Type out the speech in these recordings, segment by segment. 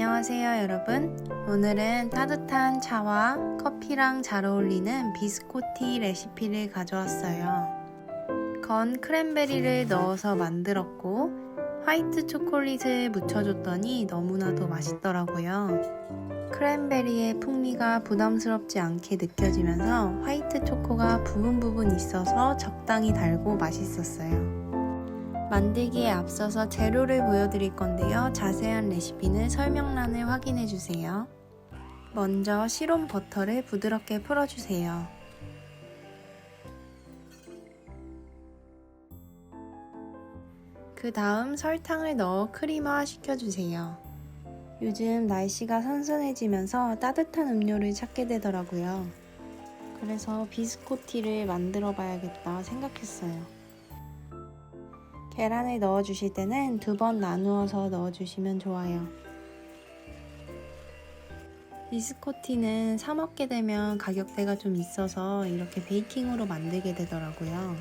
안녕하세요 여러분. 오늘은 따뜻한 차와 커피랑 잘 어울리는 비스코티 레시피를 가져왔어요. 건 크랜베리를 넣어서 만들었고 화이트 초콜릿을 묻혀줬더니 너무나도 맛있더라고요. 크랜베리의 풍미가 부담스럽지 않게 느껴지면서 화이트 초코가 부분 있어서 적당히 달고 맛있었어요. 만들기에 앞서서 재료를 보여드릴 건데요. 자세한 레시피는 설명란을 확인해주세요. 먼저 시롬 버터를 부드럽게 풀어주세요. 그 다음 설탕을 넣어 크림화 시켜주세요. 요즘 날씨가 선선해지면서 따뜻한 음료를 찾게 되더라고요. 그래서 비스코티를 만들어 봐야겠다 생각했어요. 계란을 넣어주실 때는 2번 나누어서 넣어주시면 좋아요. 비스코티는 사 먹게 되면 가격대가 좀 있어서 이렇게 베이킹으로 만들게 되더라고요.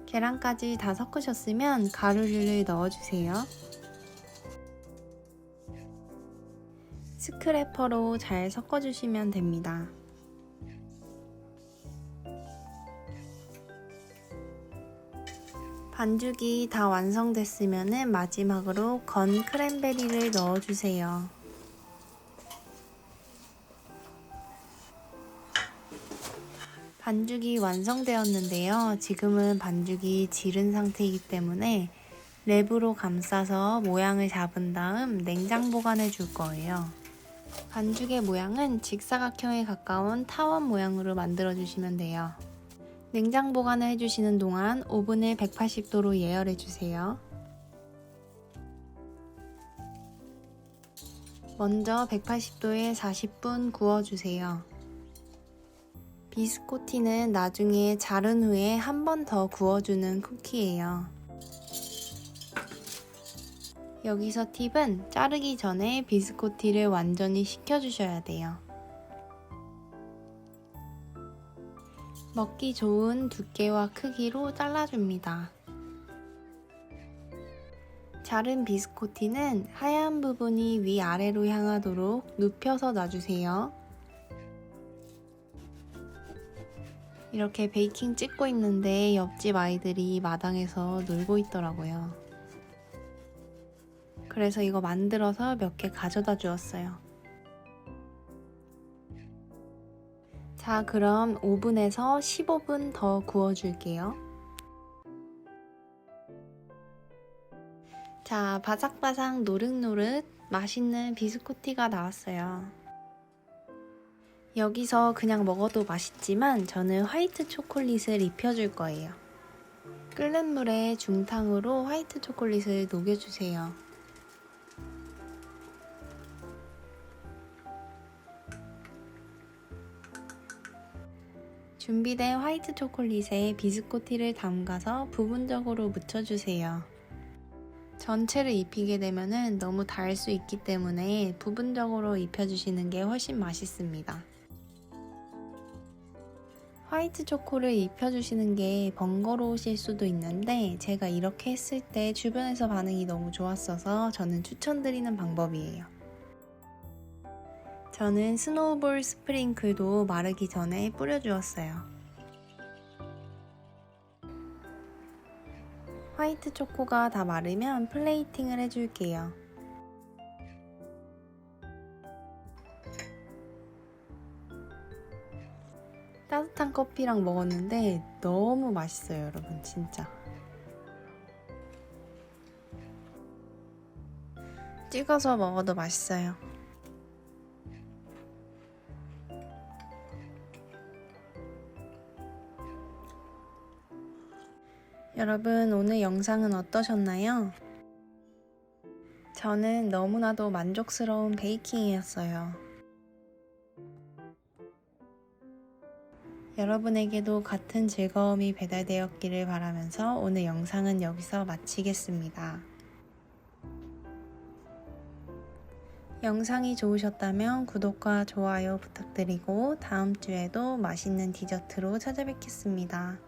계란까지 다 섞으셨으면 가루를 넣어주세요. 스크래퍼로 잘 섞어주시면 됩니다. 반죽이 다 완성됐으면 마지막으로 건 크랜베리를 넣어주세요. 반죽이 완성되었는데요. 지금은 반죽이 지른 상태이기 때문에 랩으로 감싸서 모양을 잡은 다음 냉장 보관해 줄 거예요. 반죽의 모양은 직사각형에 가까운 타원 모양으로 만들어 주시면 돼요. 냉장 보관을 해주시는 동안 오븐을 180도로 예열해주세요. 먼저 180도에 40분 구워주세요. 비스코티는 나중에 자른 후에 한 번 더 구워주는 쿠키예요. 여기서 팁은 자르기 전에 비스코티를 완전히 식혀주셔야 돼요. 먹기 좋은 두께와 크기로 잘라줍니다. 자른 비스코티는 하얀 부분이 위아래로 향하도록 눕혀서 놔주세요. 이렇게 베이킹 찍고 있는데 옆집 아이들이 마당에서 놀고 있더라고요. 그래서 이거 만들어서 몇 개 가져다 주었어요. 자, 그럼 오븐에서 15분 더 구워줄게요. 자, 바삭바삭 노릇노릇 맛있는 비스코티가 나왔어요. 여기서 그냥 먹어도 맛있지만 저는 화이트 초콜릿을 입혀줄 거예요. 끓는 물에 중탕으로 화이트 초콜릿을 녹여주세요. 준비된 화이트 초콜릿에 비스코티를 담가서 부분적으로 묻혀주세요. 전체를 입히게 되면 너무 달 수 있기 때문에 부분적으로 입혀주시는 게 훨씬 맛있습니다. 화이트 초코를 입혀주시는 게 번거로우실 수도 있는데 제가 이렇게 했을 때 주변에서 반응이 너무 좋았어서 저는 추천드리는 방법이에요. 저는 스노우볼 스프링클도 마르기 전에 뿌려주었어요. 화이트 초코가 다 마르면 플레이팅을 해줄게요. 따뜻한 커피랑 먹었는데 너무 맛있어요, 여러분. 진짜. 찍어서 먹어도 맛있어요. 여러분, 오늘 영상은 어떠셨나요? 저는 너무나도 만족스러운 베이킹이었어요. 여러분에게도 같은 즐거움이 배달되었기를 바라면서 오늘 영상은 여기서 마치겠습니다. 영상이 좋으셨다면 구독과 좋아요 부탁드리고 다음 주에도 맛있는 디저트로 찾아뵙겠습니다.